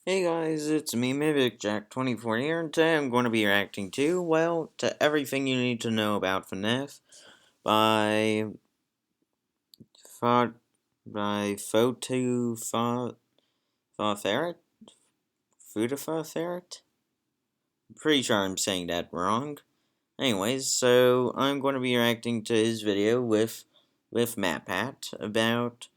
Hey guys, it's me, MivicJack24 here, and today I'm going to be reacting to Everything You Need to Know About FNAF by, Fa- by Ferret? Ferret? Pretty sure I'm saying that wrong. Anyways, so I'm going to be reacting to his video with MatPat about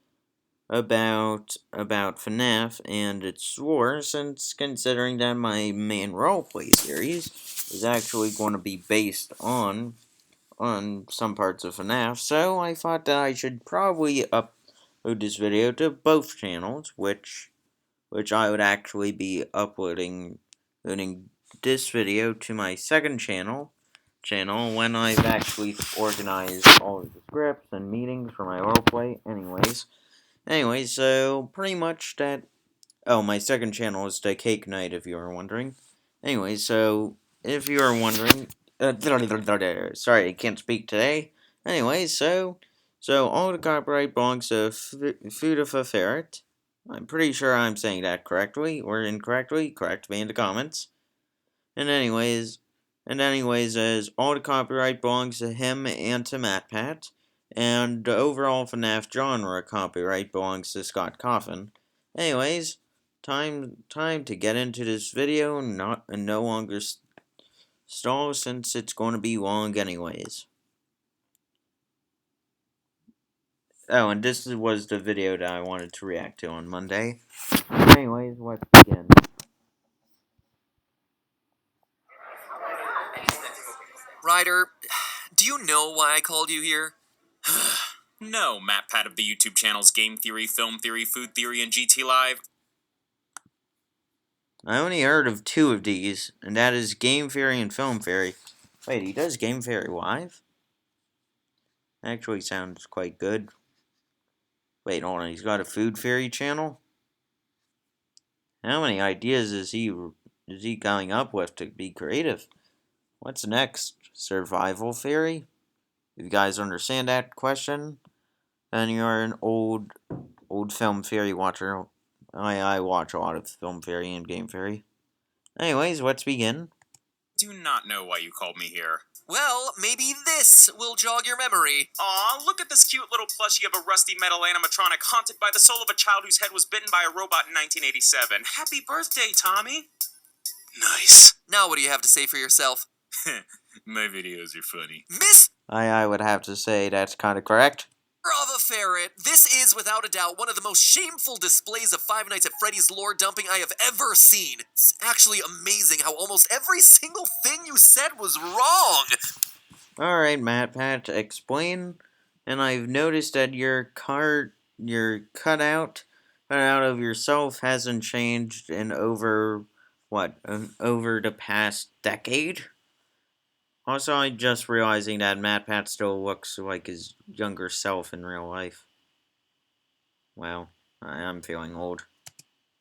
FNAF and its lore, since considering that my main roleplay series is actually going to be based on some parts of FNAF, so I thought that I should probably upload this video to both channels, which I would actually be uploading this video to my second channel when I've actually organized all of the scripts and meetings for my roleplay. Anyways, so pretty much that. Oh, my second channel is the Cake Night, if you were wondering. Anyways, so if you are wondering, sorry, I can't speak today. Anyways, so all the copyright belongs to Fudifa Ferret. I'm pretty sure I'm saying that correctly or incorrectly. Correct me in the comments. And anyways, as all the copyright belongs to him and to MatPat, and the overall FNAF genre copyright belongs to Scott Coffin. Anyways, time to get into this video, and no longer stall, since it's going to be long anyways. Oh, and this was the video that I wanted to react to on Monday. Anyways, let's begin. Ryder, do you know why I called you here? No, Matt Pat of the YouTube channels Game Theory, Film Theory, Food Theory, and GT Live. I only heard of two of these, and that is Game Theory and Film Theory. Wait, he does Game Theory live? Actually sounds quite good. Wait, hold on, he's got a Food Theory channel? How many ideas is he coming up with to be creative? What's next? Survival Theory? If you guys understand that question, then you're an old film theory watcher. I watch a lot of film theory and game theory. Anyways, let's begin. Do not know why you called me here. Well, maybe this will jog your memory. Aw, look at this cute little plushie of a rusty metal animatronic haunted by the soul of a child whose head was bitten by a robot in 1987. Happy birthday, Tommy! Nice. Now what do you have to say for yourself? My videos are funny. Miss I would have to say that's kind of correct. of a Ferret, this is without a doubt one of the most shameful displays of Five Nights at Freddy's lore dumping I have ever seen. It's actually amazing how almost every single thing you said was wrong. Alright, MatPat, explain. And I've noticed that your cutout of yourself hasn't changed in over the past decade? Also, I'm just realizing that MatPat still looks like his younger self in real life. Wow, I'm feeling old.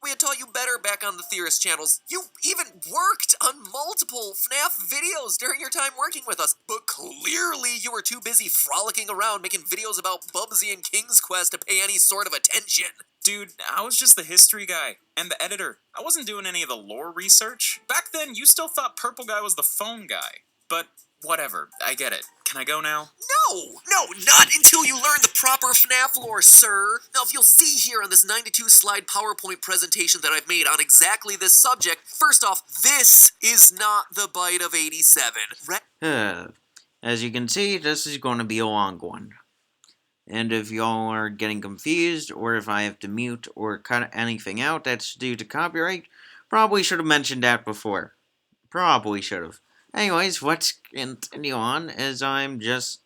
We had taught you better back on the Theorist channels. You even worked on multiple FNAF videos during your time working with us, but clearly you were too busy frolicking around making videos about Bubsy and King's Quest to pay any sort of attention. Dude, I was just the history guy and the editor. I wasn't doing any of the lore research. Back then, you still thought Purple Guy was the phone guy. But whatever, I get it. Can I go now? No, not until you learn the proper FNAF lore, sir. Now, if you'll see here on this 92-slide PowerPoint presentation that I've made on exactly this subject, first off, this is not the bite of 87. As you can see, this is going to be a long one. And if y'all are getting confused, or if I have to mute or cut anything out that's due to copyright, probably should have mentioned that before. Probably should have. Anyways, let's continue on, as I'm just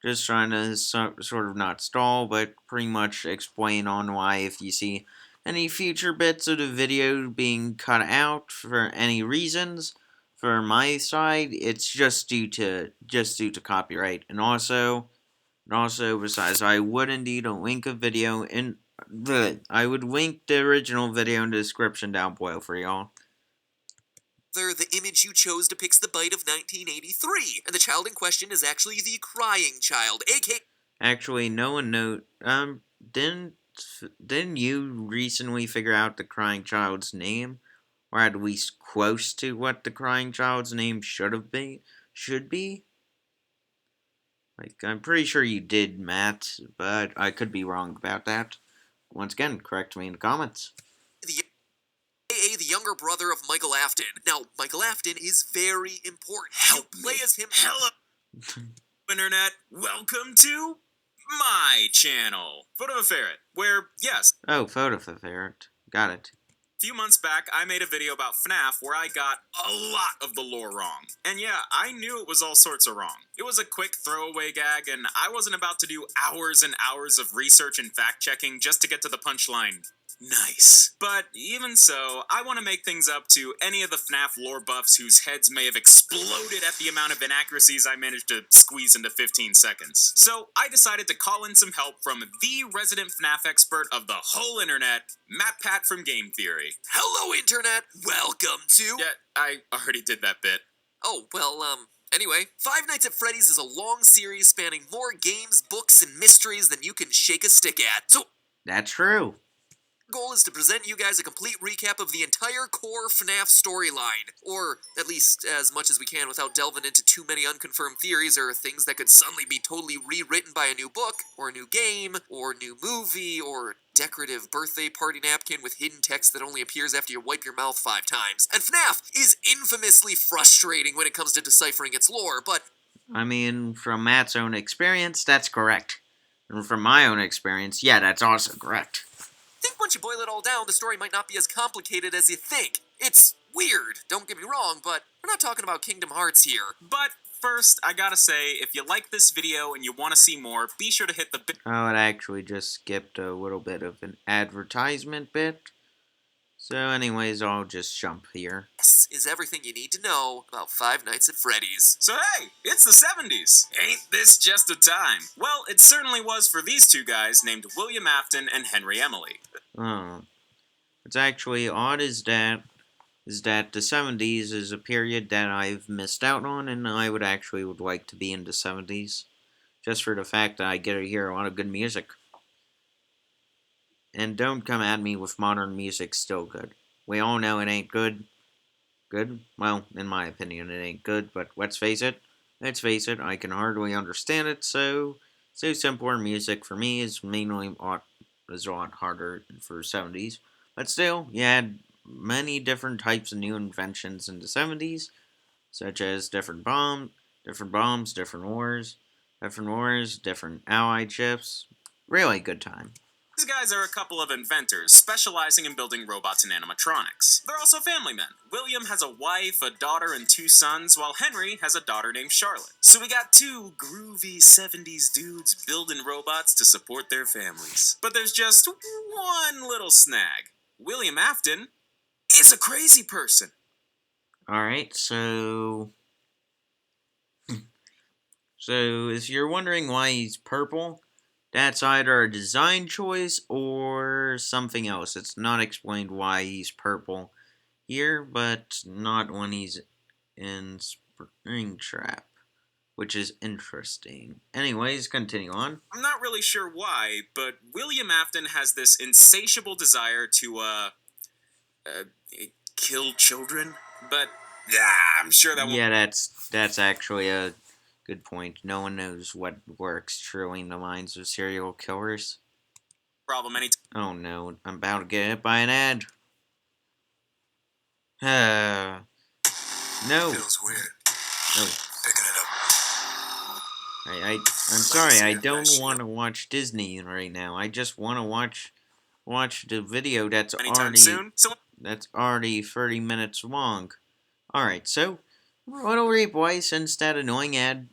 trying to sort of not stall, but pretty much explain on why, if you see any future bits of the video being cut out for any reasons, for my side, it's just due to copyright. And also, besides, I would indeed link a video in I would link the original video in the description down below for y'all. The image you chose depicts the bite of 1983, and the child in question is actually the crying child, aka... Actually, no one knows. Didn't didn't you recently figure out the crying child's name? Or at least close to what the crying child's name should be? Like, I'm pretty sure you did, Matt, but I could be wrong about that. Once again, correct me in the comments. The aka the younger brother of Michael Afton. Now, Michael Afton is very important. Help You play me. as him. Hello, Internet. Welcome to my channel, Photo of a Ferret, where, yes, Oh, photo for ferret. Got it. a few months back, I made a video about FNAF where I got a lot of the lore wrong. And yeah, I knew it was all sorts of wrong. It was a quick throwaway gag, and I wasn't about to do hours and hours of research and fact-checking just to get to the punchline. Nice. But even so, I want to make things up to any of the FNAF lore buffs whose heads may have exploded at the amount of inaccuracies I managed to squeeze into 15 seconds. So I decided to call in some help from the resident FNAF expert of the whole internet, Matt Pat from Game Theory. Hello, Internet. Welcome to... Yeah, I already did that bit. Oh, well, anyway, Five Nights at Freddy's is a long series spanning more games, books, and mysteries than you can shake a stick at. So, That's true. our goal is to present you guys a complete recap of the entire core FNAF storyline, or at least as much as we can without delving into too many unconfirmed theories or things that could suddenly be totally rewritten by a new book, or a new game, or new movie, or decorative birthday party napkin with hidden text that only appears after you wipe your mouth 5 times. And FNAF is infamously frustrating when it comes to deciphering its lore, but I mean, from Matt's own experience, that's correct. And from my own experience, yeah, that's also correct. I think once you boil it all down, the story might not be as complicated as you think. It's weird, don't get me wrong, but we're not talking about Kingdom Hearts here. But first, I gotta say, if you like this video and you want to see more, be sure to hit the Oh, it actually just skipped a little bit of an advertisement bit. So anyways, I'll just jump here. This is everything you need to know about Five Nights at Freddy's. So hey, it's the 70s. Ain't this just a time? Well, it certainly was for these two guys named William Afton and Henry Emily. Oh. What's actually odd is that the 70s is a period that I've missed out on, and I would like to be in the 70s. Just for the fact that I get to hear a lot of good music. And don't come at me with modern music still good. We all know it ain't good. Good? Well, in my opinion, it ain't good, but let's face it, I can hardly understand it, so simpler music for me is mainly a lot harder for 70s. But still, you had many different types of new inventions in the 70s, such as different bombs, different wars, different allied ships. Really good time. These guys are a couple of inventors, specializing in building robots and animatronics. They're also family men. William has a wife, a daughter, and 2 sons, while Henry has a daughter named Charlotte. So we got 2 groovy 70s dudes building robots to support their families. But there's just one little snag. William Afton is a crazy person. Alright, so if you're wondering why he's purple, that's either a design choice or something else. It's not explained why he's purple here, but not when he's in Springtrap, which is interesting. Anyways, continue on. I'm not really sure why, but William Afton has this insatiable desire to, kill children, but I'm sure that won't... Yeah, that's actually a good point. No one knows what works truly in the minds of serial killers. problem anytime. Oh no, I'm about to get hit by an ad. No. Feels weird. No. Picking it up. I'm sorry, I don't want to watch Disney right now. I just want to watch the video that's Anytime soon. So that's already 30 minutes long. Alright, so Little Replay, since that annoying ad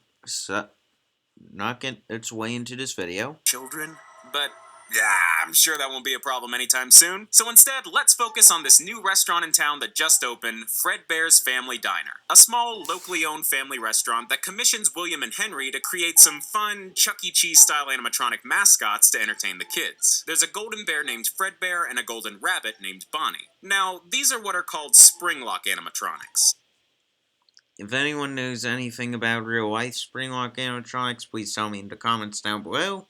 not get its way into this video. children, but I'm sure that won't be a problem anytime soon. So instead, let's focus on this new restaurant in town that just opened, FredBear's Family Diner. A small, locally owned family restaurant that commissions William and Henry to create some fun, Chuck E. Cheese-style animatronic mascots to entertain the kids. There's a golden bear named FredBear and a golden rabbit named Bonnie. Now, these are what are called spring-lock animatronics. If anyone knows anything about real-life spring-lock animatronics, please tell me in the comments down below.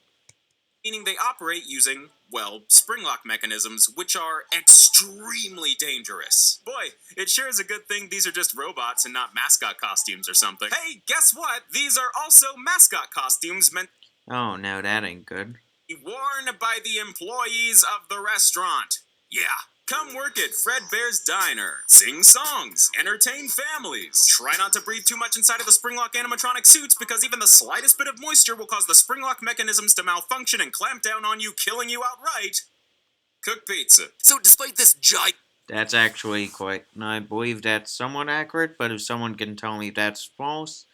Meaning they operate using well, spring lock mechanisms, which are extremely dangerous. Boy, it sure is a good thing these are just robots and not mascot costumes or something. Hey, guess what? These are also mascot costumes meant Oh, no, that ain't good. to be worn by the employees of the restaurant. Yeah. Come work at FredBear's Diner. Sing songs. Entertain families. Try not to breathe too much inside of the Springlock animatronic suits because even the slightest bit of moisture will cause the Springlock mechanisms to malfunction and clamp down on you, killing you outright. Cook pizza. So despite this giant That's actually quite... I believe that's somewhat accurate, but if someone can tell me that's false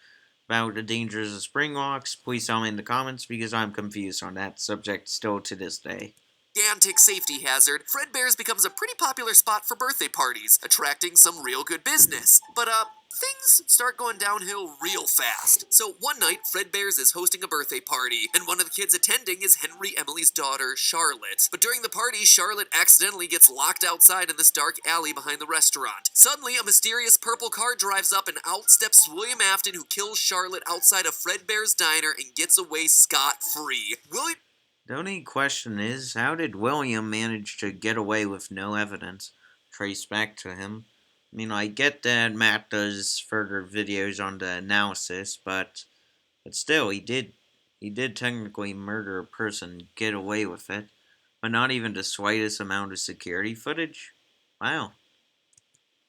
about the dangers of spring locks, please tell me in the comments because I'm confused on that subject still to this day. gigantic safety hazard, FredBear's becomes a pretty popular spot for birthday parties, attracting some real good business. But, things start going downhill real fast. So one night, FredBear's is hosting a birthday party, and one of the kids attending is Henry Emily's daughter, Charlotte. But during the party, Charlotte accidentally gets locked outside in this dark alley behind the restaurant. Suddenly, a mysterious purple car drives up and out steps William Afton, who kills Charlotte outside of FredBear's Diner and gets away scot-free. William... The only question is, how did William manage to get away with no evidence traced back to him? I mean, I get that Matt does further videos on the analysis, but still, he did technically murder a person, get away with it, but not even the slightest amount of security footage? Wow.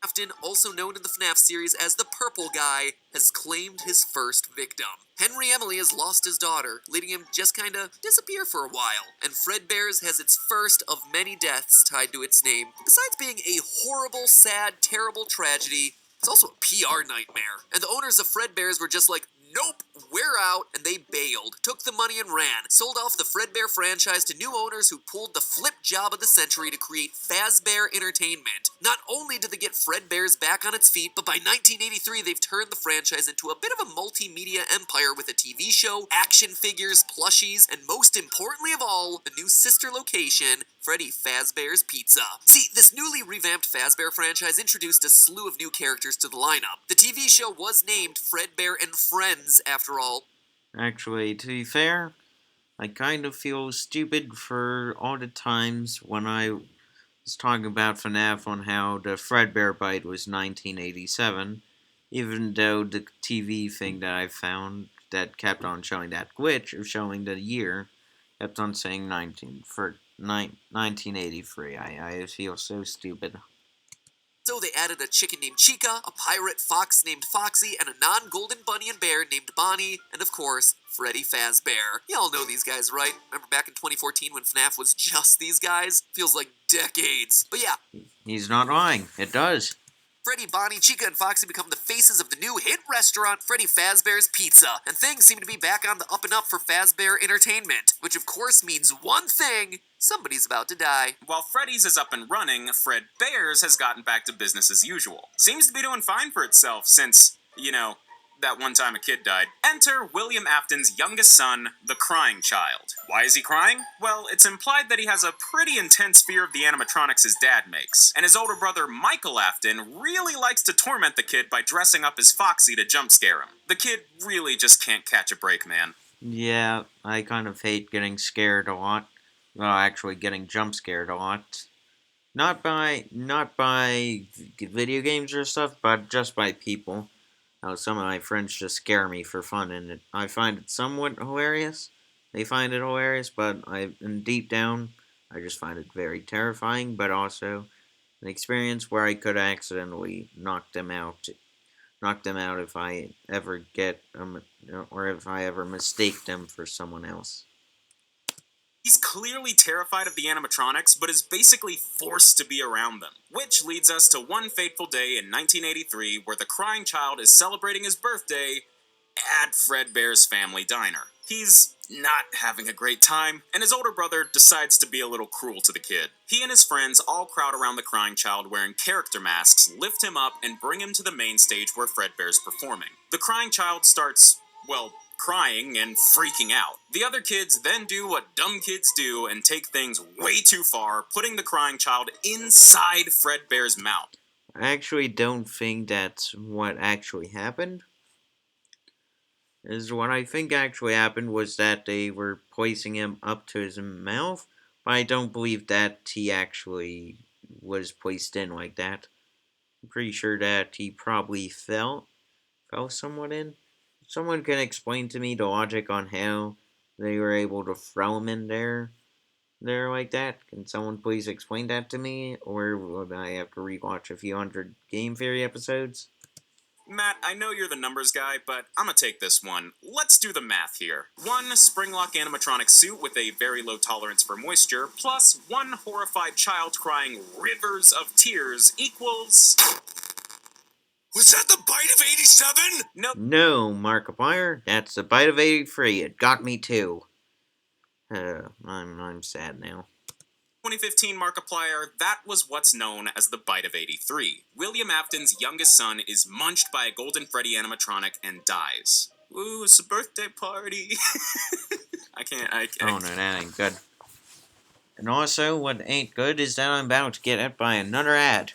Afton, also known in the FNAF series as the Purple Guy, has claimed his first victim. Henry Emily has lost his daughter, letting him just kinda disappear for a while, and FredBear's has its first of many deaths tied to its name. Besides being a horrible, sad, terrible tragedy, it's also a PR nightmare, and the owners of FredBear's were just like, nope, we're out, and they bailed, took the money and ran, sold off the FredBear franchise to new owners who pulled the flip job of the century to create FAZBEAR Entertainment. Not only did they get FredBear's back on its feet, but by 1983 they've turned the franchise into a bit of a multimedia empire with a TV show, action figures, plushies, and most importantly of all, a new sister location, Freddy Fazbear's Pizza. See, this newly revamped FazBear franchise introduced a slew of new characters to the lineup. The TV show was named FredBear and Friends, after all. Actually, to be fair, I kind of feel stupid for all the times when I was talking about FNAF on how the FredBear bite was 1987, even though the TV thing that I found that kept on showing that glitch of showing the year kept on saying 1983. I feel so stupid. So they added a chicken named Chica, a pirate fox named Foxy, and a non-golden bunny and bear named Bonnie, and of course, Freddy Fazbear. Y'all know these guys, right? Remember back in 2014 when FNAF was just these guys? Feels like decades. But yeah, He's not lying. It does. Freddy, Bonnie, Chica, and Foxy become the faces of the new hit restaurant, Freddy Fazbear's Pizza. And things seem to be back on the up and up for FazBear Entertainment. Which of course means one thing: somebody's about to die. While Freddy's is up and running, FredBear's has gotten back to business as usual. Seems to be doing fine for itself since, that one time a kid died. Enter William Afton's youngest son, the crying child. Why is he crying? Well, it's implied that he has a pretty intense fear of the animatronics his dad makes. And his older brother, Michael Afton, really likes to torment the kid by dressing up as Foxy to jump scare him. The kid really just can't catch a break, man. Yeah, I kind of hate getting scared a lot. Well, actually getting jump scared a lot. Not by video games or stuff, but just by people. Some of my friends just scare me for fun, and I find it somewhat hilarious. They find it hilarious, but deep down, I just find it very terrifying, but also an experience where I could accidentally knock them out if I ever or if I ever mistake them for someone else. He's clearly terrified of the animatronics, but is basically forced to be around them. Which leads us to one fateful day in 1983 where the crying child is celebrating his birthday at FredBear's family diner. He's not having a great time, and his older brother decides to be a little cruel to the kid. He and his friends all crowd around the crying child wearing character masks, lift him up, and bring him to the main stage where FredBear's performing. The crying child starts, crying and freaking out. The other kids then do what dumb kids do and take things way too far, putting the crying child inside FredBear's mouth. I actually don't think that's what actually happened. What I think actually happened was that they were placing him up to his mouth, I don't believe that he actually was placed in like that. I'm pretty sure that he probably fell somewhat in. Someone can explain to me the logic on how they were able to throw him in there like that. Can someone please explain that to me, or would I have to rewatch a few hundred Game Theory episodes? Matt, I know you're the numbers guy, but I'm gonna take this one. Let's do the math here. One springlock animatronic suit with a very low tolerance for moisture, plus one horrified child crying rivers of tears equals... Was that the bite of 87? No, Markiplier, that's the bite of 83. It got me too. I'm sad now. 2015 Markiplier, that was what's known as the Bite of 83. William Afton's youngest son is munched by a Golden Freddy animatronic and dies. Ooh, it's a birthday party. Oh no, that ain't good. And also, what ain't good is that I'm about to get hit by another ad.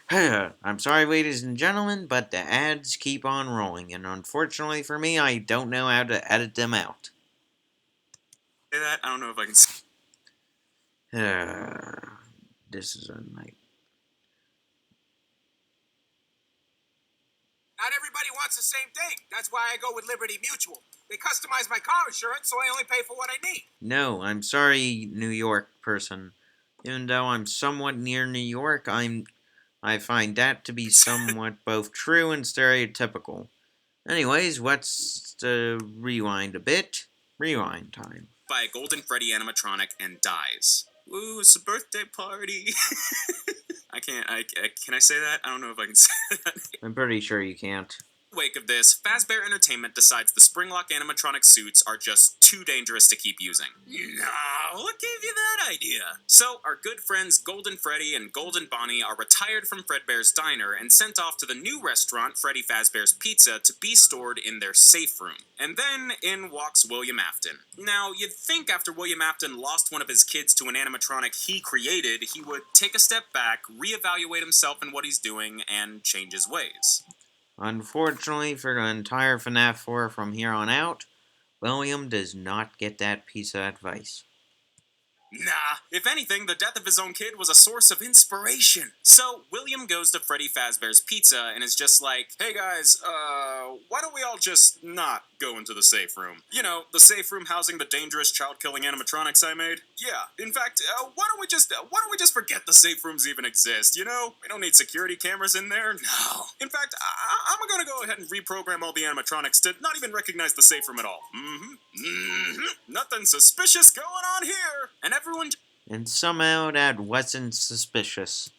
I'm sorry, ladies and gentlemen, but the ads keep on rolling, and unfortunately for me, I don't know how to edit them out. Say that? I don't know if I can... This is a night. Not everybody wants the same thing. That's why I go with Liberty Mutual. They customize my car insurance, so I only pay for what I need. No, I'm sorry, New York person. Even though I'm somewhat near New York, I find that to be somewhat both true and stereotypical. Anyways, let's rewind a bit. Rewind time. By a Golden Freddy animatronic and dies. Ooh, it's a birthday party. Can I say that? I don't know if I can say that. I'm pretty sure you can't. In the wake of this, FAZBEAR Entertainment decides the Springlock animatronic suits are just too dangerous to keep using. No, what gave you that idea? So, our good friends Golden Freddy and Golden Bonnie are retired from FredBear's diner and sent off to the new restaurant, Freddy Fazbear's Pizza, to be stored in their safe room. And then, in walks William Afton. Now, you'd think after William Afton lost one of his kids to an animatronic he created, he would take a step back, reevaluate himself and what he's doing, and change his ways. Unfortunately for the entire FNAF 4 from here on out, William does not get that piece of advice. Nah, if anything, the death of his own kid was a source of inspiration. So, William goes to Freddy Fazbear's Pizza and is just like, hey guys, why don't we all just not go into the safe room? You know, the safe room housing the dangerous child-killing animatronics I made? Yeah, in fact, why don't we just forget the safe rooms even exist, you know? We don't need security cameras in there, no. In fact, I'm gonna go ahead and reprogram all the animatronics to not even recognize the safe room at all. Nothing suspicious going on here! And everyone And somehow that wasn't suspicious.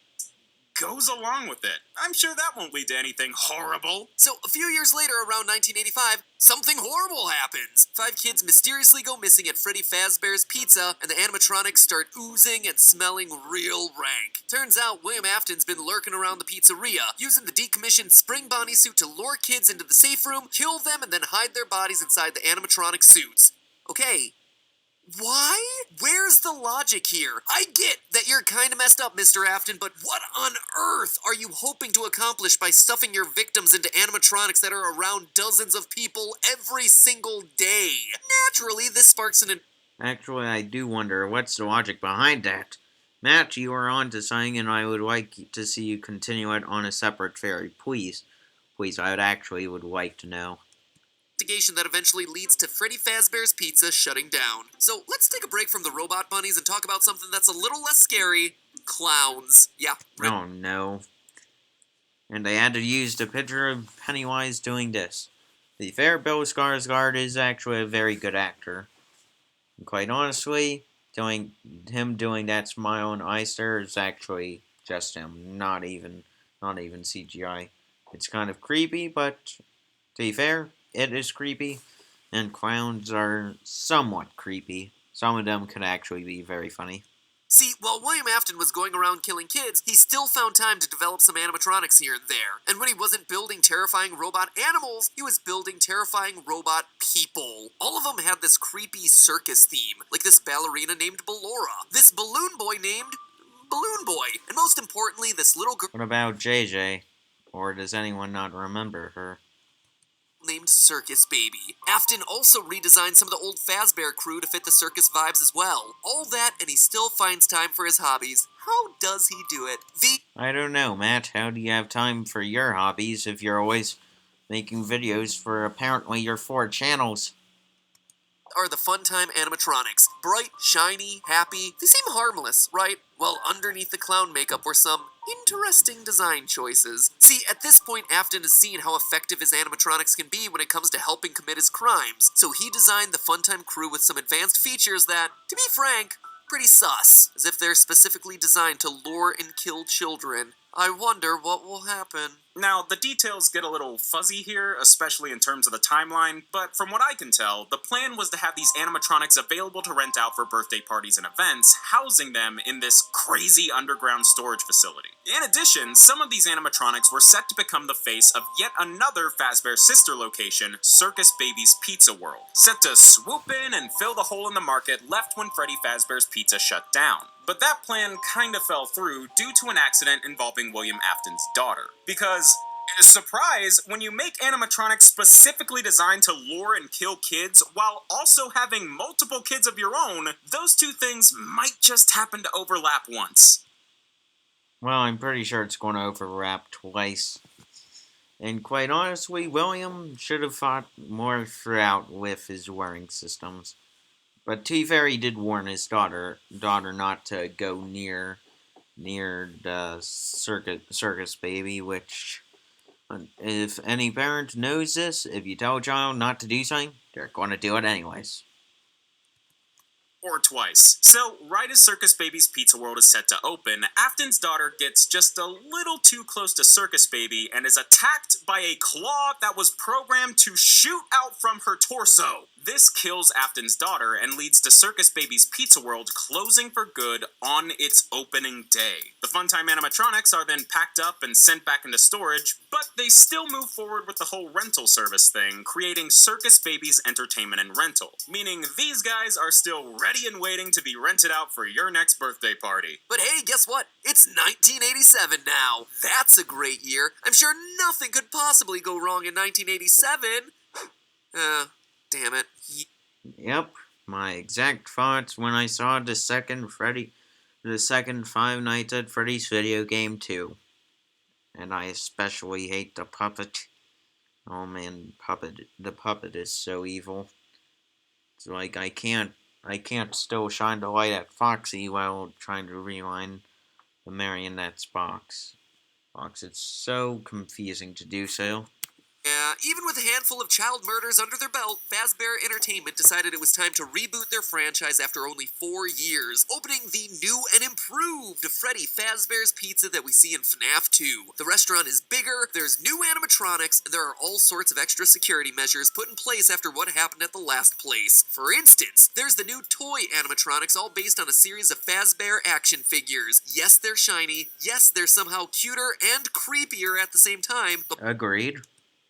goes along with it. I'm sure that won't lead to anything horrible. So, a few years later, around 1985, something horrible happens. 5 kids mysteriously go missing at Freddy Fazbear's Pizza, and the animatronics start oozing and smelling real rank. Turns out William Afton's been lurking around the pizzeria, using the decommissioned Spring Bonnie suit to lure kids into the safe room, kill them, and then hide their bodies inside the animatronic suits. Okay. Why? Where's the logic here? I get that you're kinda messed up, Mr. Afton, but what on earth are you hoping to accomplish by stuffing your victims into animatronics that are around dozens of people every single day? Naturally, this sparks an... Actually, I do wonder what's the logic behind that. Matt, you are on to something, and I would like to see you continue it on a separate ferry. Please, I would like to know. investigation that eventually leads to Freddy Fazbear's Pizza shutting down. So let's take a break from the robot bunnies and talk about something that's a little less scary. Clowns. Yeah. Oh no. And they had to use the picture of Pennywise doing this. The fair Bill Skarsgård is actually a very good actor. And quite honestly, doing that smile and eye stare is actually just him, not even CGI. It's kind of creepy, but to be fair, it is creepy, and clowns are somewhat creepy. Some of them could actually be very funny. See, while William Afton was going around killing kids, he still found time to develop some animatronics here and there. And when he wasn't building terrifying robot animals, he was building terrifying robot people. All of them had this creepy circus theme, like this ballerina named Ballora, this balloon boy named Balloon Boy, and most importantly, this little girl What about JJ? Or does anyone not remember her? named Circus Baby. Afton also redesigned some of the old FAZBEAR crew to fit the circus vibes as well. All that, and he still finds time for his hobbies. How does he do it? I don't know, Matt. How do you have time for your hobbies if you're always making videos for apparently your 4 channels? Are the Funtime animatronics. Bright, shiny, happy. They seem harmless, right? Well, underneath the clown makeup were some interesting design choices. See, at this point, Afton has seen how effective his animatronics can be when it comes to helping commit his crimes, so he designed the Funtime crew with some advanced features that, to be frank, pretty sus, as if they're specifically designed to lure and kill children. I wonder what will happen. Now, the details get a little fuzzy here, especially in terms of the timeline, but from what I can tell, the plan was to have these animatronics available to rent out for birthday parties and events, housing them in this crazy underground storage facility. In addition, some of these animatronics were set to become the face of yet another FazBear sister location, Circus Baby's Pizza World, set to swoop in and fill the hole in the market left when Freddy Fazbear's Pizza shut down. But that plan kinda fell through due to an accident involving William Afton's daughter. Because, surprise, when you make animatronics specifically designed to lure and kill kids while also having multiple kids of your own, those two things might just happen to overlap once. Well, I'm pretty sure it's going to overlap twice. And quite honestly, William should have thought more throughout with his warning systems. But to be fair, he did warn his daughter not to go near the circus baby, which, if any parent knows this, if you tell a child not to do something, they're going to do it anyways. Or twice. So, right as Circus Baby's Pizza World is set to open, Afton's daughter gets just a little too close to Circus Baby and is attacked by a claw that was programmed to shoot out from her torso. This kills Afton's daughter and leads to Circus Baby's Pizza World closing for good on its opening day. The Funtime animatronics are then packed up and sent back into storage, but they still move forward with the whole rental service thing, creating Circus Baby's Entertainment and Rental, meaning these guys are still ready and waiting to be rented out for your next birthday party. But hey, guess what? It's 1987 now. That's a great year. I'm sure nothing could possibly go wrong in 1987. Damn it. Yep, my exact thoughts when I saw the second Five Nights at Freddy's video game too. And I especially hate the puppet. Oh man, the puppet is so evil. It's like I can't still shine the light at Foxy while trying to rewind the marionette's box. It's so confusing to do so. Yeah, even with a handful of child murders under their belt, FazBear Entertainment decided it was time to reboot their franchise after only 4 years, opening the new and improved Freddy Fazbear's Pizza that we see in FNAF 2. The restaurant is bigger, there's new animatronics, and there are all sorts of extra security measures put in place after what happened at the last place. For instance, there's the new toy animatronics all based on a series of FazBear action figures. Yes, they're shiny, yes, they're somehow cuter and creepier at the same time, but Agreed.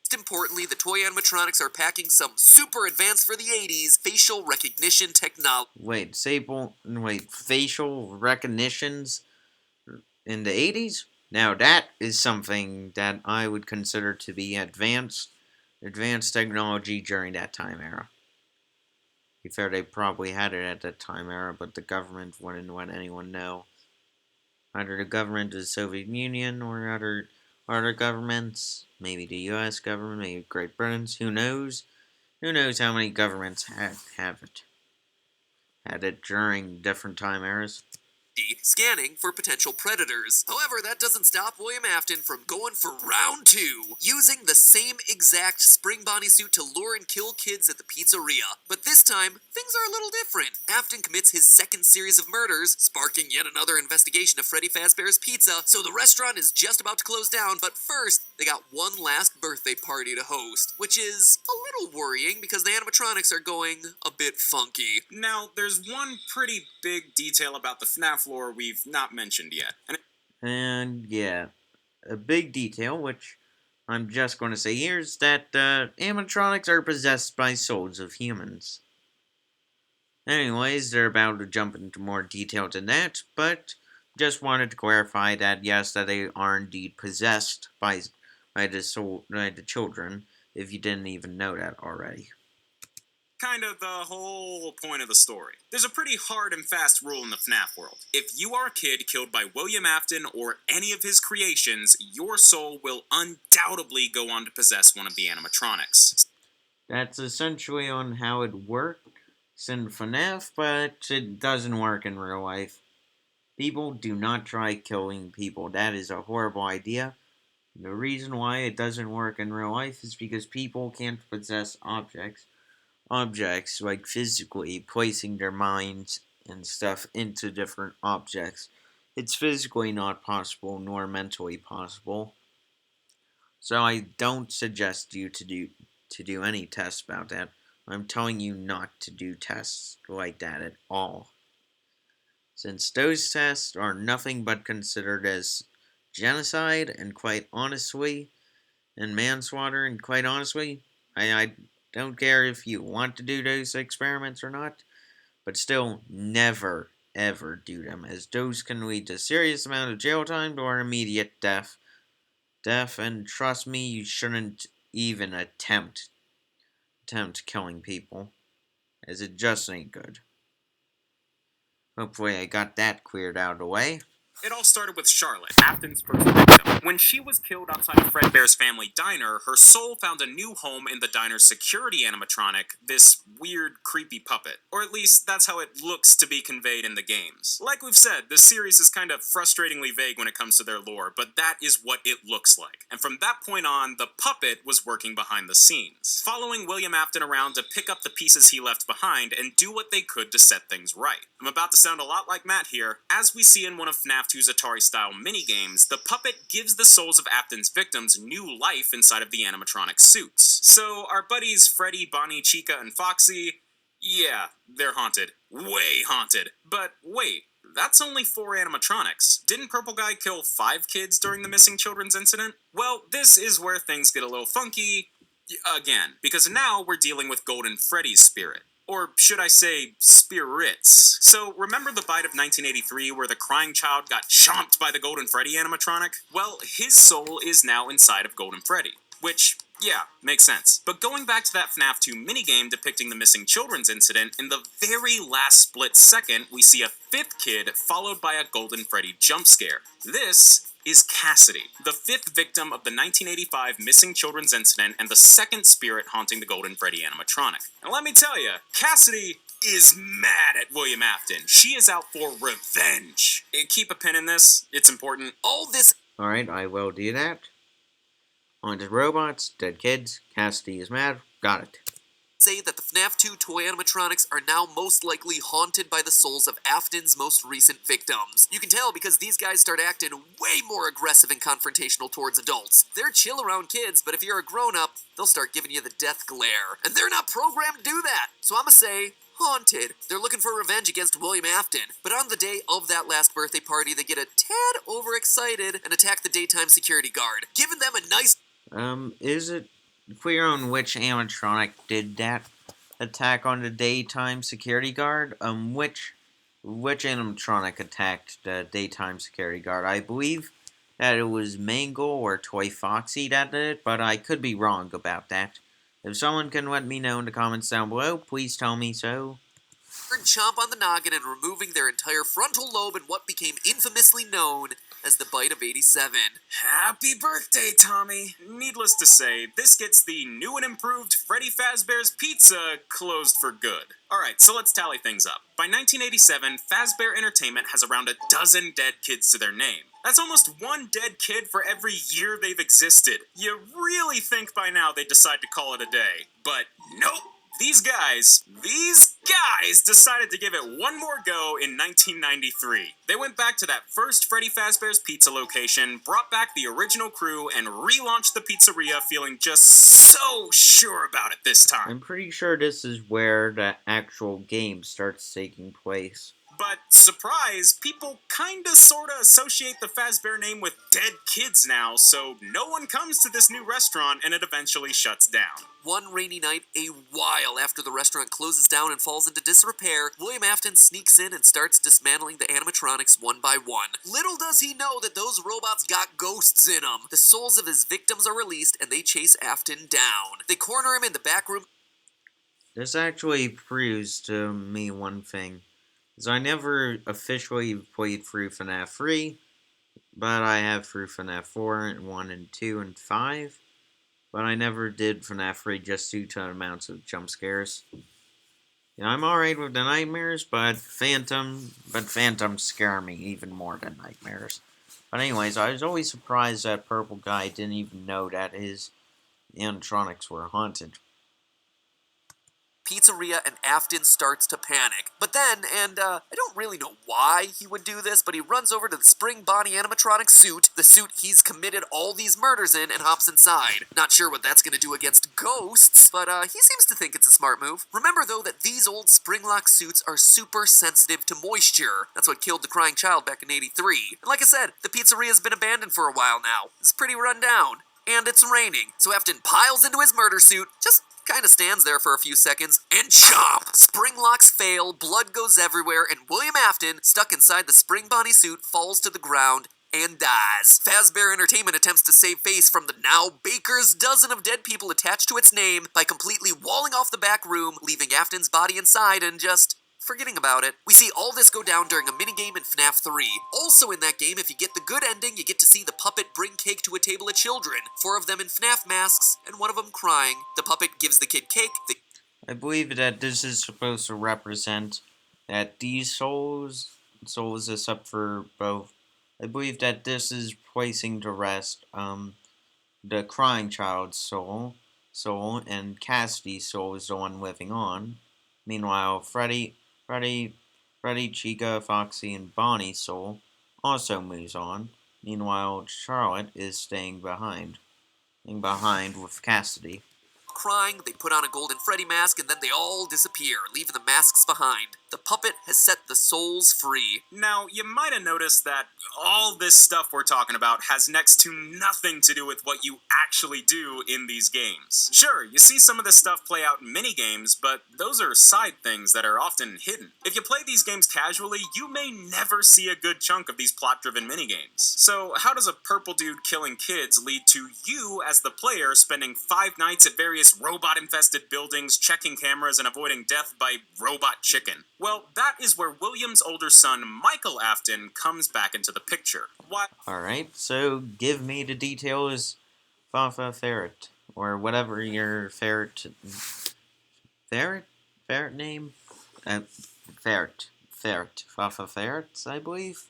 most importantly, the toy animatronics are packing some super advanced for the 80s facial recognition technology. Facial recognitions in the 80s? Now that is something that I would consider to be advanced technology during that time era. To be fair, they probably had it at that time era, but the government wouldn't let anyone know. Either the government of the Soviet Union or other governments, maybe the U.S. government, maybe Great Britain's, who knows? Who knows how many governments have it? Had it during different time eras? Scanning for potential predators. However, that doesn't stop William Afton from going for round 2, using the same exact spring bodysuit to lure and kill kids at the pizzeria. But this time, things are a little different. Afton commits his second series of murders, sparking yet another investigation of Freddy Fazbear's Pizza, so the restaurant is just about to close down, but first, they got one last birthday party to host, which is a little worrying because the animatronics are going a bit funky. Now, there's one pretty big detail about the FNAF lore we've not mentioned yet. And yeah, a big detail, which I'm just going to say here, is that animatronics are possessed by souls of humans. Anyways, they're about to jump into more detail than that, but just wanted to clarify that yes, that they are indeed possessed by the children. if you didn't even know that already. Kind of the whole point of the story. There's a pretty hard and fast rule in the FNAF world. If you are a kid killed by William Afton or any of his creations, your soul will undoubtedly go on to possess one of the animatronics. That's essentially on how it works in FNAF, but it doesn't work in real life. People do not try killing people. That is a horrible idea. The reason why it doesn't work in real life is because people can't possess objects. Objects, like physically placing their minds and stuff into different objects. It's physically not possible, nor mentally possible. So I don't suggest you to do any tests about that. I'm telling you not to do tests like that at all. Since those tests are nothing but considered as genocide and manslaughter, and quite honestly, I don't care if you want to do those experiments or not, but still never ever do them, as those can lead to serious amount of jail time or immediate death. And trust me, you shouldn't even attempt killing people, as it just ain't good. Hopefully I got that cleared out of the way. It all started with Charlotte, Afton's first victim. When she was killed outside of FredBear's family diner, her soul found a new home in the diner's security animatronic, this weird, creepy puppet. Or at least, that's how it looks to be conveyed in the games. Like we've said, this series is kind of frustratingly vague when it comes to their lore, but that is what it looks like. And from that point on, the puppet was working behind the scenes, following William Afton around to pick up the pieces he left behind and do what they could to set things right. I'm about to sound a lot like Matt here. As we see in one of FNAF 2's Atari-style minigames, the puppet gives the souls of Afton's victims new life inside of the animatronic suits. So our buddies Freddy, Bonnie, Chica, and Foxy, yeah, they're haunted. Way haunted. But wait, that's only 4 animatronics. Didn't Purple Guy kill 5 kids during the missing children's incident? Well, this is where things get a little funky again, because now we're dealing with Golden Freddy's spirit. Or should I say, spirits. So, remember the bite of 1983 where the crying child got chomped by the Golden Freddy animatronic? Well, his soul is now inside of Golden Freddy. Which, yeah, makes sense. But going back to that FNAF 2 minigame depicting the missing children's incident, in the very last split second, we see a 5th kid followed by a Golden Freddy jump scare. This is Cassidy, the 5th victim of the 1985 missing children's incident and the 2nd spirit haunting the Golden Freddy animatronic. And let me tell you, Cassidy is mad at William Afton. She is out for revenge. Keep a pin in this, it's important. All this Alright, I will do that. Haunted robots, dead kids, Cassidy is mad, got it. say that the FNAF 2 toy animatronics are now most likely haunted by the souls of Afton's most recent victims. You can tell because these guys start acting way more aggressive and confrontational towards adults. They're chill around kids, but if you're a grown-up, they'll start giving you the death glare. And they're not programmed to do that. So I'ma say, haunted. They're looking for revenge against William Afton. But on the day of that last birthday party, they get a tad overexcited and attack the daytime security guard, giving them a nice... Is it clear on which animatronic did that attack on the daytime security guard? Which animatronic attacked the daytime security guard? I believe that it was Mangle or Toy Foxy that did it, but I could be wrong about that. If someone can let me know in the comments down below, please tell me so. chomp on the noggin and removing their entire frontal lobe in what became infamously known as the bite of 87. Happy birthday, Tommy! Needless to say, this gets the new and improved Freddy Fazbear's Pizza closed for good. Alright, so let's tally things up. By 1987, Fazbear Entertainment has around a dozen dead kids to their name. That's almost one dead kid for every year they've existed. You really think by now they'd decide to call it a day. But nope! These guys decided to give it one more go in 1993. They went back to that first Freddy Fazbear's Pizza location, brought back the original crew, and relaunched the pizzeria feeling just so sure about it this time. I'm pretty sure this is where the actual game starts taking place. But, surprise, people kinda sorta associate the FAZBEAR name with dead kids now, so no one comes to this new restaurant and it eventually shuts down. One rainy night, a while after the restaurant closes down and falls into disrepair, William Afton sneaks in and starts dismantling the animatronics one by one. Little does he know that those robots got ghosts in them. The souls of his victims are released and they chase Afton down. They corner him in the back room. This actually proves to me one thing. Is I never officially played through FNAF 3, but I have through FNAF 4, and 1, and 2, and 5. But I never did FNAF 3 just due to amounts of jump scares. Yeah, I'm alright with the nightmares, but Phantoms scare me even more than nightmares. But anyways, I was always surprised that Purple Guy didn't even know that his animatronics were haunted. Pizzeria, and Afton starts to panic. But then, and I don't really know why he would do this, but he runs over to the Spring Bonnie animatronic suit, the suit he's committed all these murders in, and hops inside. Not sure what that's gonna do against ghosts, but he seems to think it's a smart move. Remember though that these old Springlock suits are super sensitive to moisture. That's what killed the crying child back in '83. And like I said, the pizzeria's been abandoned for a while now. It's pretty run down. And it's raining, so Afton piles into his murder suit, just kind of stands there for a few seconds, and chomp! Spring locks fail, blood goes everywhere, and William Afton, stuck inside the Spring Bonnie suit, falls to the ground and dies. FAZBEAR Entertainment attempts to save face from the now baker's dozen of dead people attached to its name by completely walling off the back room, leaving Afton's body inside and just forgetting about it. We see all this go down during a minigame in FNAF 3. Also in that game, if you get the good ending, you get to see the puppet bring cake to a table of children. 4 of them in FNAF masks, and one of them crying. The puppet gives the kid cake. I believe that this is supposed to represent that these souls is up for both. I believe that this is placing to rest the crying child's soul, and Cassidy's soul is the one living on. Meanwhile, Freddy, Chica, Foxy, and Bonnie's soul also moves on. Meanwhile, Charlotte is staying behind with Cassidy. Crying, they put on a golden Freddy mask, and then they all disappear, leaving the masks behind. The puppet has set the souls free. Now, you might have noticed that all this stuff we're talking about has next to nothing to do with what you actually do in these games. Sure, you see some of this stuff play out in mini-games, but those are side things that are often hidden. If you play these games casually, you may never see a good chunk of these plot-driven mini-games. So, how does a purple dude killing kids lead to you, as the player, spending 5 nights at various robot-infested buildings, checking cameras, and avoiding death by robot chicken? Well, that is where William's older son, Michael Afton, comes back into the picture. Alright, so give me the details, Fafa Ferret, or whatever your ferret name? Fafa Ferret, I believe?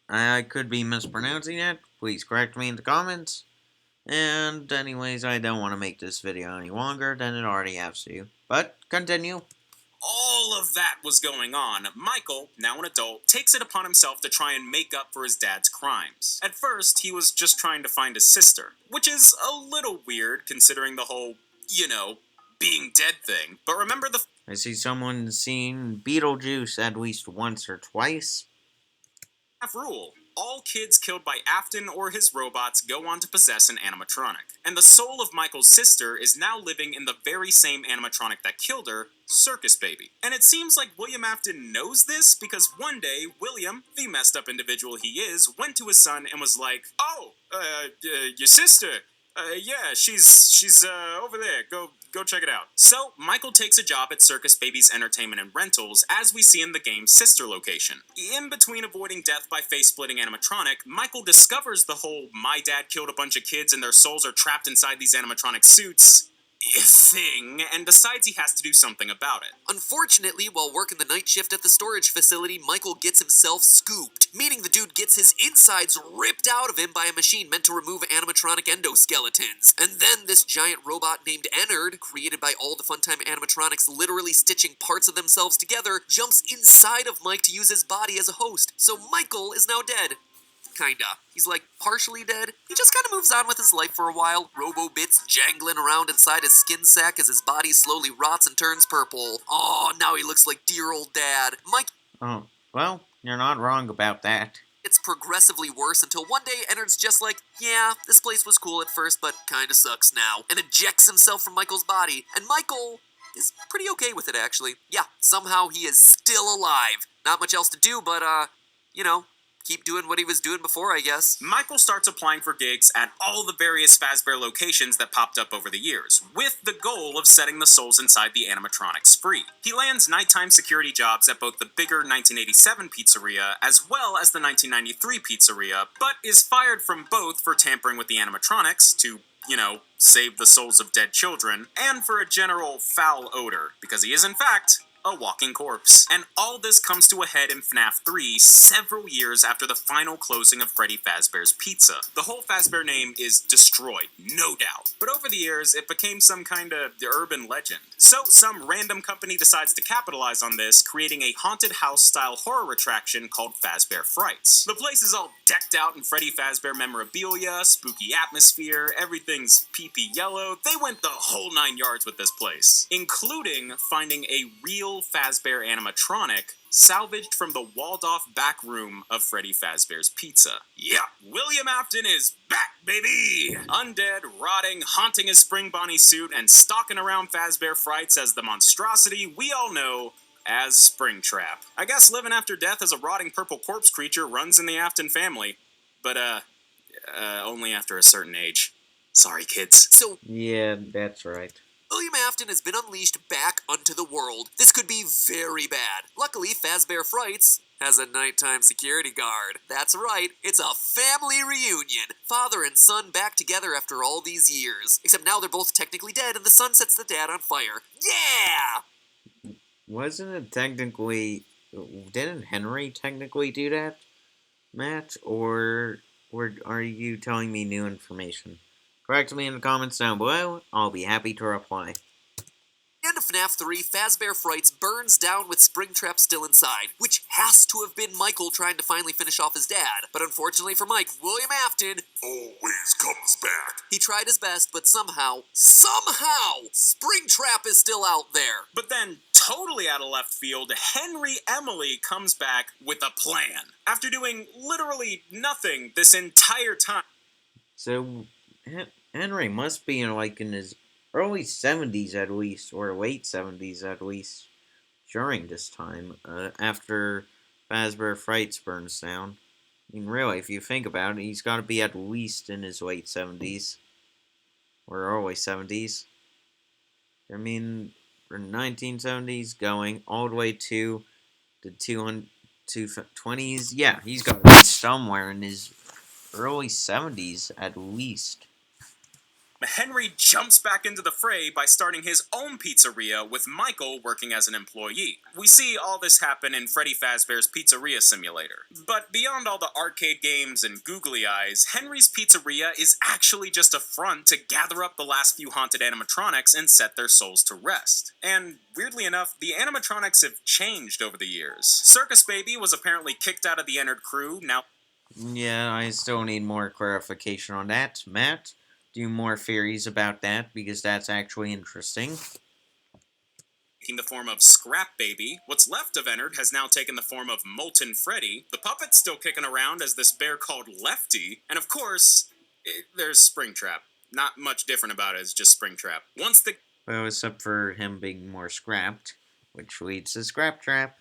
I could be mispronouncing it, please correct me in the comments. And anyways, I don't want to make this video any longer than it already has to. But, continue. All of that was going on. Michael, now an adult, takes it upon himself to try and make up for his dad's crimes. At first, he was just trying to find his sister, which is a little weird considering the whole, being dead thing. But remember the I see someone seen Beetlejuice at least once or twice. rule. All kids killed by Afton or his robots go on to possess an animatronic. And the soul of Michael's sister is now living in the very same animatronic that killed her, Circus Baby. And it seems like William Afton knows this because one day, William, the messed up individual he is, went to his son and was like, "Oh, your sister, yeah, she's over there, go check it out." So, Michael takes a job at Circus Baby's Entertainment and Rentals, as we see in the game's sister location. In between avoiding death by face-splitting animatronic, Michael discovers the whole "my dad killed a bunch of kids and their souls are trapped inside these animatronic suits" thing, and decides he has to do something about it. Unfortunately, while working the night shift at the storage facility, Michael gets himself scooped, meaning the dude gets his insides ripped out of him by a machine meant to remove animatronic endoskeletons. And then this giant robot named Ennard, created by all the Funtime animatronics literally stitching parts of themselves together, jumps inside of Mike to use his body as a host. So Michael is now dead. kinda. He's like partially dead. He just kinda moves on with his life for a while. Robo-bits jangling around inside his skin sack as his body slowly rots and turns purple. Oh, now he looks like dear old dad. Mike Oh, well, you're not wrong about that. It's progressively worse until one day Ennard's just like, yeah, this place was cool at first, but kinda sucks now, and ejects himself from Michael's body, and Michael is pretty okay with it, actually. Yeah, somehow he is still alive. Not much else to do, but, you know, keep doing what he was doing before, I guess. Michael starts applying for gigs at all the various FAZBEAR locations that popped up over the years, with the goal of setting the souls inside the animatronics free. He lands nighttime security jobs at both the bigger 1987 pizzeria as well as the 1993 pizzeria, but is fired from both for tampering with the animatronics to, save the souls of dead children, and for a general foul odor, because he is in fact a walking corpse. And all this comes to a head in FNAF 3 several years after the final closing of Freddy Fazbear's Pizza. The whole Fazbear name is destroyed, no doubt. But over the years, it became some kind of urban legend. So some random company decides to capitalize on this, creating a haunted house-style horror attraction called FAZBEAR Frights. The place is all decked out in Freddy Fazbear memorabilia, spooky atmosphere, everything's pee-pee yellow. They went the whole 9 yards with this place, including finding a real FAZBEAR animatronic salvaged from the walled-off back room of Freddy Fazbear's Pizza. Yeah, William Afton is back, baby! Undead, rotting, haunting his Spring Bonnie suit, and stalking around FAZBEAR Frights as the monstrosity we all know as Springtrap. I guess living after death as a rotting purple corpse creature runs in the Afton family, but only after a certain age. Sorry, kids. So, Yeah, that's right. William Afton has been unleashed back onto the world. This could be very bad. Luckily, FAZBEAR Frights has a nighttime security guard. That's right, it's a family reunion. Father and son back together after all these years. Except now they're both technically dead and the son sets the dad on fire. Yeah! Wasn't it technically... Didn't Henry technically do that, Matt? Or are you telling me new information? Correct me in the comments down below. I'll be happy to reply. End of FNAF 3, FAZBEAR Frights burns down with Springtrap still inside, which has to have been Michael trying to finally finish off his dad. But unfortunately for Mike, William Afton always comes back. He tried his best, but somehow, Springtrap is still out there. But then, totally out of left field, Henry Emily comes back with a plan. After doing literally nothing this entire time. So, Henry must be in his early 70s at least, or late 70s at least, during this time, after FAZBEAR Frights burns down. I mean, really, if you think about it, he's got to be at least in his late 70s, or early 70s. I mean, from 1970s going all the way to the 220s, yeah, he's got to be somewhere in his early 70s at least. Henry jumps back into the fray by starting his own pizzeria with Michael working as an employee. We see all this happen in Freddy Fazbear's Pizzeria Simulator. But beyond all the arcade games and googly eyes, Henry's Pizzeria is actually just a front to gather up the last few haunted animatronics and set their souls to rest. And weirdly enough, the animatronics have changed over the years. Circus Baby was apparently kicked out of the Ennard crew, now... Yeah, I still need more clarification on that, Matt. Do more theories about that, because that's actually interesting. Taking the form of Scrap Baby, what's left of Ennard has now taken the form of Molten Freddy, the puppet's still kicking around as this bear called Lefty, and of course, there's Springtrap. Not much different about it, it's just Springtrap. Well, except for him being more scrapped, which leads to Scrap Trap.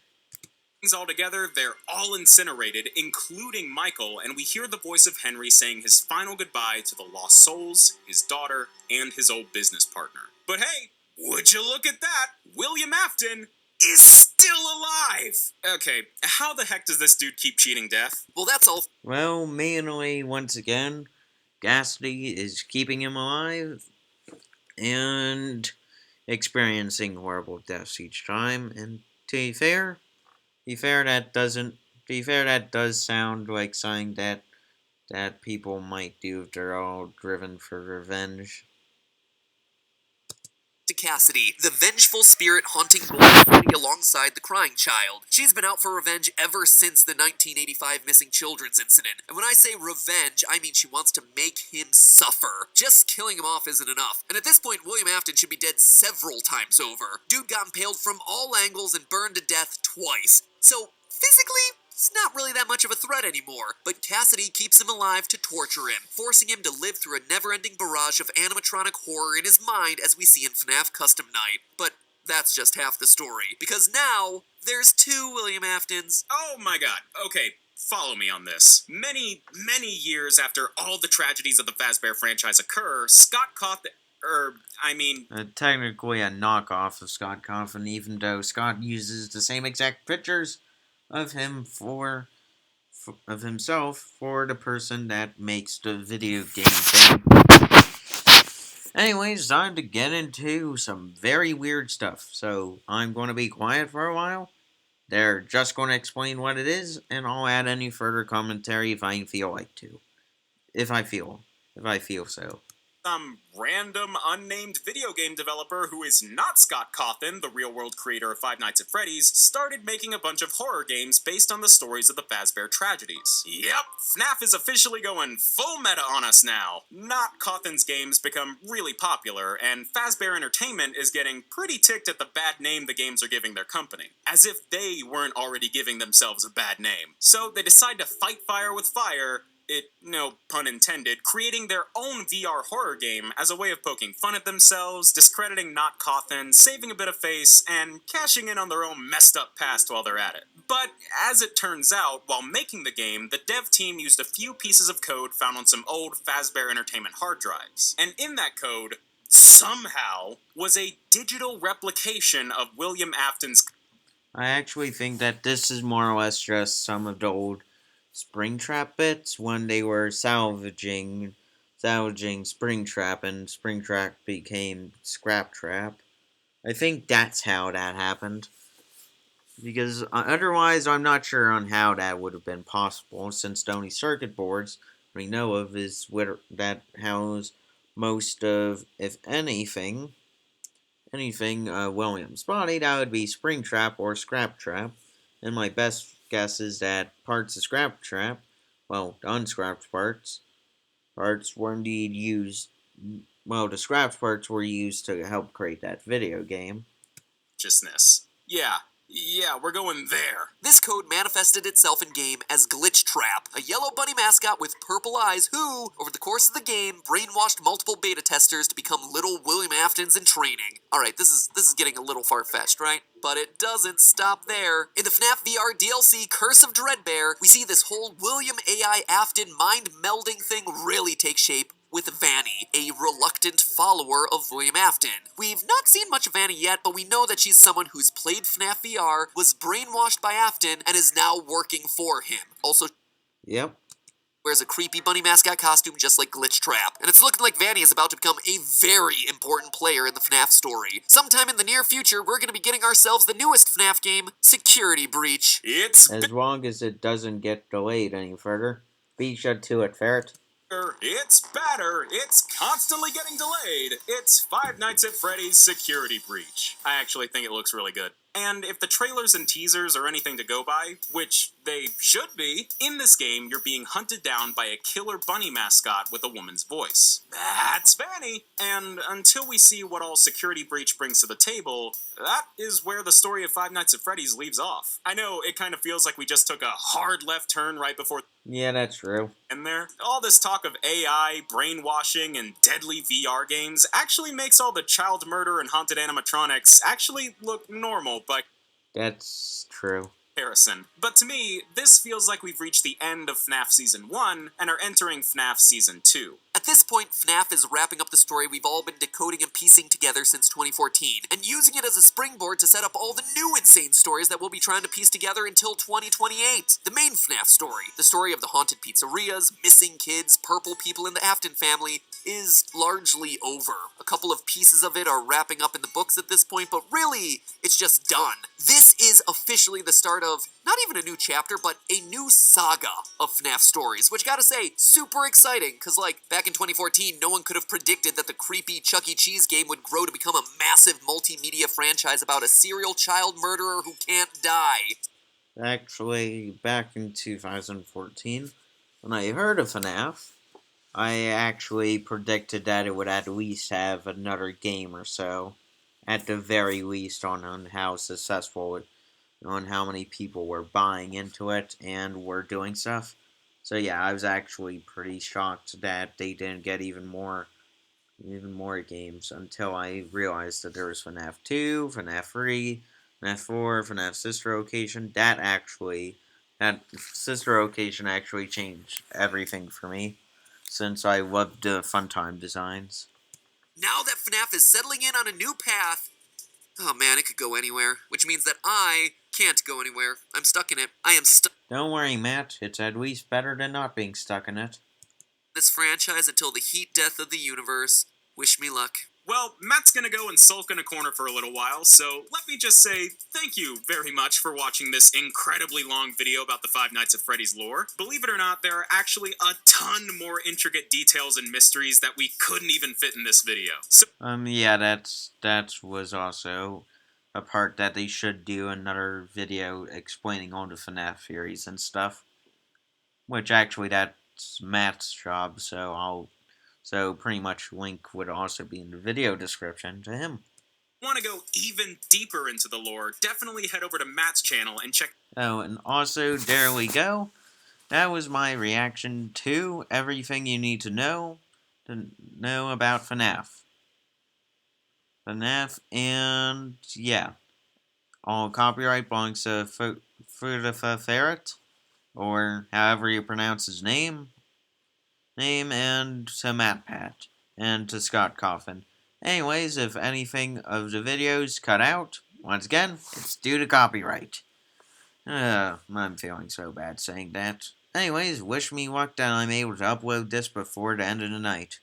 All together, they're all incinerated, including Michael, and we hear the voice of Henry saying his final goodbye to the lost souls, his daughter, and his old business partner. But hey, would you look at that? William Afton is still alive! Okay, how the heck does this dude keep cheating death? Well, that's all. Well, mainly, once again, Cassidy is keeping him alive, and experiencing horrible deaths each time, and to be fair, that does sound like something that people might do if they're all driven for revenge. to Cassidy, the vengeful spirit haunting boy Freddy alongside the crying child. She's been out for revenge ever since the 1985 missing children's incident. And when I say revenge, I mean she wants to make him suffer. Just killing him off isn't enough. And at this point, William Afton should be dead several times over. Dude got impaled from all angles and burned to death twice. So, physically, he's not really that much of a threat anymore, but Cassidy keeps him alive to torture him, forcing him to live through a never-ending barrage of animatronic horror in his mind as we see in FNAF Custom Night. But that's just half the story, because now there's two William Aftons. Oh my god, okay, follow me on this. Many years after all the tragedies of the FAZBEAR franchise occur, Scott Cawthon, technically a knockoff of Scott Cawthon, even though Scott uses the same exact pictures of him of himself for the person that makes the video game thing. Anyways, time to get into some very weird stuff, so I'm going to be quiet for a while. They're just going to explain what it is, and I'll add any further commentary if I feel like to. If I feel so. Some random unnamed video game developer who is not Scott Cawthon, the real-world creator of Five Nights at Freddy's, started making a bunch of horror games based on the stories of the FAZBEAR tragedies. Yep, FNAF is officially going full meta on us now. Not Cawthon's games become really popular, and FAZBEAR Entertainment is getting pretty ticked at the bad name the games are giving their company. As if they weren't already giving themselves a bad name. So they decide to fight fire with fire, no pun intended, creating their own VR horror game as a way of poking fun at themselves, discrediting not Cawthon, saving a bit of face, and cashing in on their own messed up past while they're at it. But, as it turns out, while making the game, the dev team used a few pieces of code found on some old FAZBEAR Entertainment hard drives. And in that code, somehow, was a digital replication of William Afton's... I actually think that this is more or less just some of the old Springtrap bits when they were salvaging Springtrap and Springtrap became Scraptrap. I think that's how that happened. Because otherwise I'm not sure on how that would have been possible, since the only circuit boards we know of is that house most of, if anything, William's body. That would be Springtrap or Scraptrap. And my best guess is that parts of Scraptrap, the unscrapped parts were indeed used, the scrapped parts were used to help create that video game. Yeah, we're going there. This code manifested itself in-game as Glitch Trap, a yellow bunny mascot with purple eyes who, over the course of the game, brainwashed multiple beta testers to become little William Aftons in training. Alright, this is getting a little far-fetched, right? But it doesn't stop there. In the FNAF VR DLC, Curse of FredBear, we see this whole William AI Afton mind-melding thing really take shape with Vanny, a reluctant follower of William Afton. We've not seen much of Vanny yet, but we know that she's someone who's played FNAF VR, was brainwashed by Afton, and is now working for him. Also, yep, wears a creepy bunny mascot costume just like Glitch Trap. And it's looking like Vanny is about to become a very important player in the FNAF story. Sometime in the near future, we're going to be getting ourselves the newest FNAF game, Security Breach. As long as it doesn't get delayed any further. Be sure to it, Ferret. It's better. It's constantly getting delayed. It's Five Nights at Freddy's Security Breach. I actually think it looks really good. And if the trailers and teasers are anything to go by, which they should be, in this game you're being hunted down by a killer bunny mascot with a woman's voice. That's Vanny! And until we see what all Security Breach brings to the table, that is where the story of Five Nights at Freddy's leaves off. I know it kind of feels like we just took a hard left turn right before... Yeah, that's true. And all this talk of AI, brainwashing, and deadly VR games actually makes all the child murder and haunted animatronics actually look normal, but... That's true. Comparison. But to me, this feels like we've reached the end of FNAF Season 1 and are entering FNAF Season 2. At this point, FNAF is wrapping up the story we've all been decoding and piecing together since 2014, and using it as a springboard to set up all the new insane stories that we'll be trying to piece together until 2028. The main FNAF story, the story of the haunted pizzerias, missing kids, purple people in the Afton family, is largely over. A couple of pieces of it are wrapping up in the books at this point, but really, it's just done. This is officially the start of not even a new chapter, but a new saga of FNAF stories, which gotta say, super exciting, because like, back in 2014, no one could have predicted that the creepy Chuck E. Cheese game would grow to become a massive multimedia franchise about a serial child murderer who can't die. Actually, back in 2014, when I heard of FNAF, I actually predicted that it would at least have another game or so, at the very least, on how successful it, on how many people were buying into it and were doing stuff. So yeah, I was actually pretty shocked that they didn't get even more games until I realized that there was FNAF 2, FNAF 3, FNAF 4, FNAF Sister Location. That Sister Location actually changed everything for me, since I loved the Funtime designs. Now that FNAF is settling in on a new path, oh man, it could go anywhere, which means that I can't go anywhere. I'm stuck in it. I am stuck Don't worry, Matt, it's at least better than not being stuck in it. in this franchise until the heat death of the universe. Wish me luck. Well, Matt's gonna go and sulk in a corner for a little while, so let me just say thank you very much for watching this incredibly long video about the Five Nights at Freddy's lore. Believe it or not, there are actually a ton more intricate details and mysteries that we couldn't even fit in this video. So Yeah, that was also a part that they should do another video explaining all the FNAF theories and stuff. Which actually that's Matt's job, so pretty much link would also be in the video description to him. want to go even deeper into the lore, definitely head over to Matt's channel and check. Oh, and also, there we go. That was my reaction to everything you need to know about FNAF. And yeah. All copyright belongs to Ferret, or however you pronounce his name, and to MatPat, and to Scott Coffin. Anyways, if anything of the videos cut out, once again, it's due to copyright. I'm feeling so bad saying that. Anyways, wish me luck that I'm able to upload this before the end of the night.